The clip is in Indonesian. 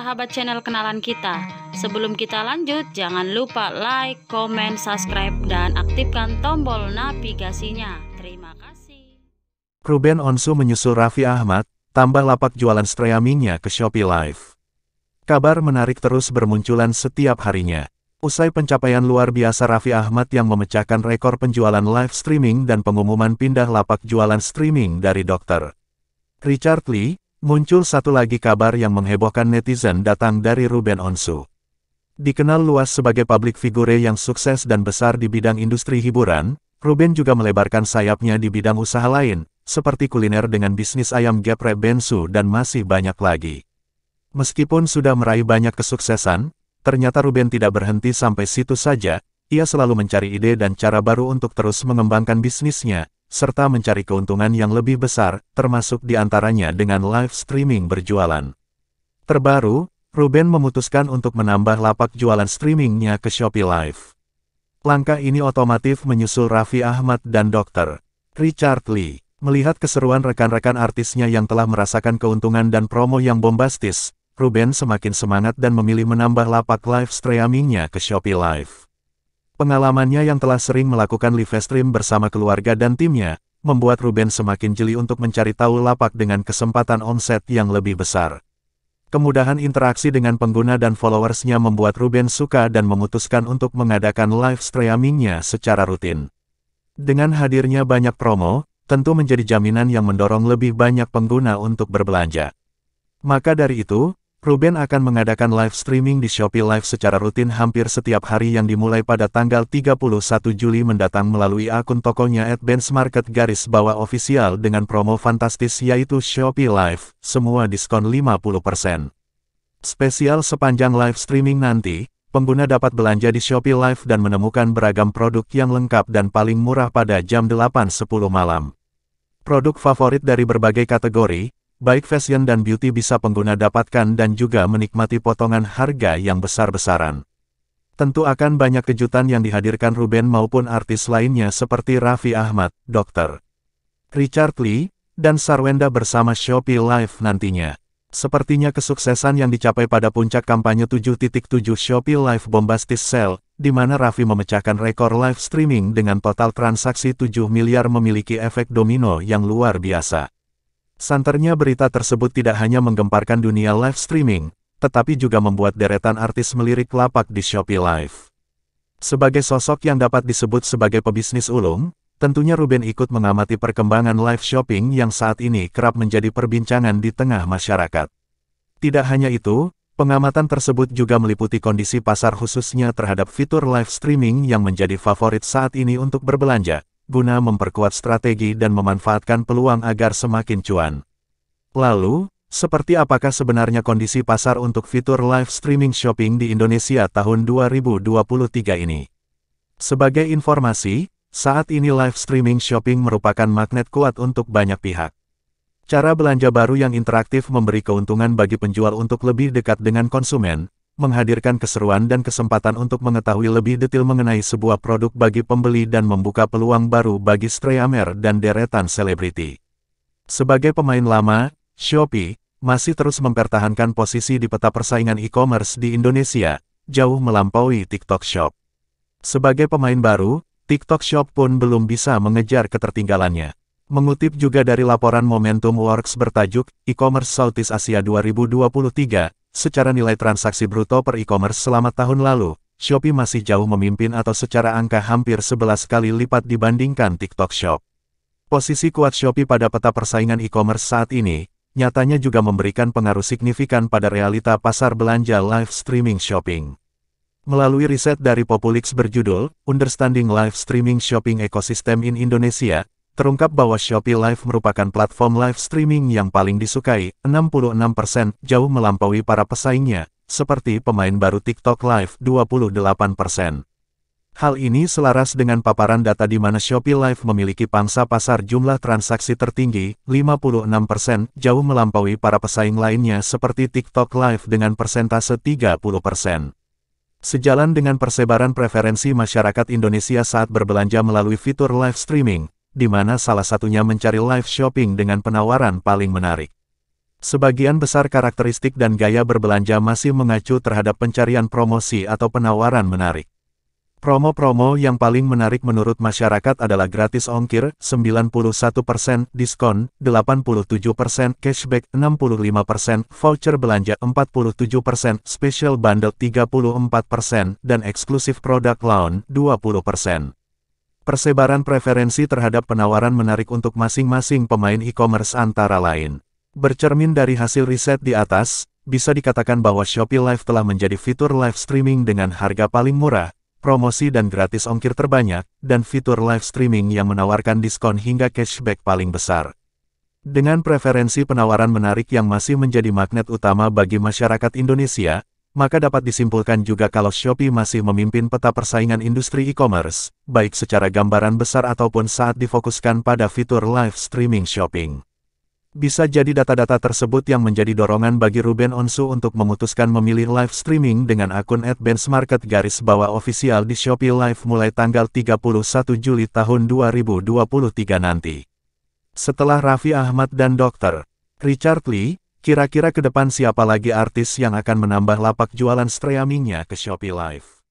sahabat channel kenalan kita. Sebelum kita lanjut, jangan lupa like, komen, subscribe, dan aktifkan tombol navigasinya. Terima kasih. Ruben Onsu menyusul Raffi Ahmad, tambah lapak jualan streamingnya ke Shopee Live. Kabar menarik terus bermunculan setiap harinya. Usai pencapaian luar biasa Raffi Ahmad yang memecahkan rekor penjualan live streaming dan pengumuman pindah lapak jualan streaming dari Dr. Richard Lee, muncul satu lagi kabar yang menghebohkan netizen datang dari Ruben Onsu. Dikenal luas sebagai public figure yang sukses dan besar di bidang industri hiburan, Ruben juga melebarkan sayapnya di bidang usaha lain, seperti kuliner dengan bisnis ayam geprek bensu dan masih banyak lagi. Meskipun sudah meraih banyak kesuksesan, ternyata Ruben tidak berhenti sampai situ saja, ia selalu mencari ide dan cara baru untuk terus mengembangkan bisnisnya, serta mencari keuntungan yang lebih besar, termasuk diantaranya dengan live streaming berjualan. Terbaru, Ruben memutuskan untuk menambah lapak jualan streamingnya ke Shopee Live. Langkah ini otomatis menyusul Raffi Ahmad dan Dr. Richard Lee. Melihat keseruan rekan-rekan artisnya yang telah merasakan keuntungan dan promo yang bombastis, Ruben semakin semangat dan memilih menambah lapak live streamingnya ke Shopee Live. Pengalamannya yang telah sering melakukan live stream bersama keluarga dan timnya, membuat Ruben semakin jeli untuk mencari tahu lapak dengan kesempatan omset yang lebih besar. Kemudahan interaksi dengan pengguna dan followersnya membuat Ruben suka dan memutuskan untuk mengadakan live streamingnya secara rutin. Dengan hadirnya banyak promo, tentu menjadi jaminan yang mendorong lebih banyak pengguna untuk berbelanja. Maka dari itu, Ruben akan mengadakan live streaming di Shopee Live secara rutin hampir setiap hari yang dimulai pada tanggal 31 Juli mendatang melalui akun tokonya @benchmarket_official dengan promo fantastis yaitu Shopee Live, semua diskon 50%. Spesial sepanjang live streaming nanti, pengguna dapat belanja di Shopee Live dan menemukan beragam produk yang lengkap dan paling murah pada jam 8.10 malam. Produk favorit dari berbagai kategori, baik fashion dan beauty bisa pengguna dapatkan dan juga menikmati potongan harga yang besar-besaran. Tentu akan banyak kejutan yang dihadirkan Ruben maupun artis lainnya seperti Raffi Ahmad, Dr. Richard Lee, dan Sarwenda bersama Shopee Live nantinya. Sepertinya kesuksesan yang dicapai pada puncak kampanye 7.7 Shopee Live Bombastis Sale, di mana Raffi memecahkan rekor live streaming dengan total transaksi 7 miliar memiliki efek domino yang luar biasa. Santernya berita tersebut tidak hanya menggemparkan dunia live streaming, tetapi juga membuat deretan artis melirik lapak di Shopee Live. Sebagai sosok yang dapat disebut sebagai pebisnis ulung, tentunya Ruben ikut mengamati perkembangan live shopping yang saat ini kerap menjadi perbincangan di tengah masyarakat. Tidak hanya itu, pengamatan tersebut juga meliputi kondisi pasar khususnya terhadap fitur live streaming yang menjadi favorit saat ini untuk berbelanja, guna memperkuat strategi dan memanfaatkan peluang agar semakin cuan. Lalu, seperti apakah sebenarnya kondisi pasar untuk fitur live streaming shopping di Indonesia tahun 2023 ini? Sebagai informasi, saat ini live streaming shopping merupakan magnet kuat untuk banyak pihak. Cara belanja baru yang interaktif memberi keuntungan bagi penjual untuk lebih dekat dengan konsumen, menghadirkan keseruan dan kesempatan untuk mengetahui lebih detail mengenai sebuah produk bagi pembeli dan membuka peluang baru bagi streamer dan deretan selebriti. Sebagai pemain lama, Shopee masih terus mempertahankan posisi di peta persaingan e-commerce di Indonesia, jauh melampaui TikTok Shop. Sebagai pemain baru, TikTok Shop pun belum bisa mengejar ketertinggalannya. Mengutip juga dari laporan Momentum Works bertajuk E-commerce Southeast Asia 2023, secara nilai transaksi bruto per e-commerce selama tahun lalu, Shopee masih jauh memimpin atau secara angka hampir 11 kali lipat dibandingkan TikTok Shop. Posisi kuat Shopee pada peta persaingan e-commerce saat ini, nyatanya juga memberikan pengaruh signifikan pada realita pasar belanja live streaming shopping. Melalui riset dari Populix berjudul, Understanding Live Streaming Shopping Ecosystem in Indonesia, terungkap bahwa Shopee Live merupakan platform live streaming yang paling disukai, 66%, jauh melampaui para pesaingnya, seperti pemain baru TikTok Live, 28%. Hal ini selaras dengan paparan data di mana Shopee Live memiliki pangsa pasar jumlah transaksi tertinggi, 56%, jauh melampaui para pesaing lainnya seperti TikTok Live dengan persentase 30%. Sejalan dengan persebaran preferensi masyarakat Indonesia saat berbelanja melalui fitur live streaming, di mana salah satunya mencari live shopping dengan penawaran paling menarik. Sebagian besar karakteristik dan gaya berbelanja masih mengacu terhadap pencarian promosi atau penawaran menarik. Promo-promo yang paling menarik menurut masyarakat adalah gratis ongkir, 91%, diskon, 87%, cashback, 65%, voucher belanja, 47%, special bundle, 34%, dan eksklusif product loan, 20%. Persebaran preferensi terhadap penawaran menarik untuk masing-masing pemain e-commerce antara lain. Bercermin dari hasil riset di atas, bisa dikatakan bahwa Shopee Live telah menjadi fitur live streaming dengan harga paling murah, promosi dan gratis ongkir terbanyak, dan fitur live streaming yang menawarkan diskon hingga cashback paling besar. Dengan preferensi penawaran menarik yang masih menjadi magnet utama bagi masyarakat Indonesia, maka dapat disimpulkan juga kalau Shopee masih memimpin peta persaingan industri e-commerce, baik secara gambaran besar ataupun saat difokuskan pada fitur live streaming shopping. Bisa jadi data-data tersebut yang menjadi dorongan bagi Ruben Onsu untuk memutuskan memilih live streaming dengan akun @benchmarket_official di Shopee Live mulai tanggal 31 Juli tahun 2023 nanti. Setelah Raffi Ahmad dan Dr. Richard Lee, kira-kira ke depan siapa lagi artis yang akan menambah lapak jualan streamingnya ke Shopee Live?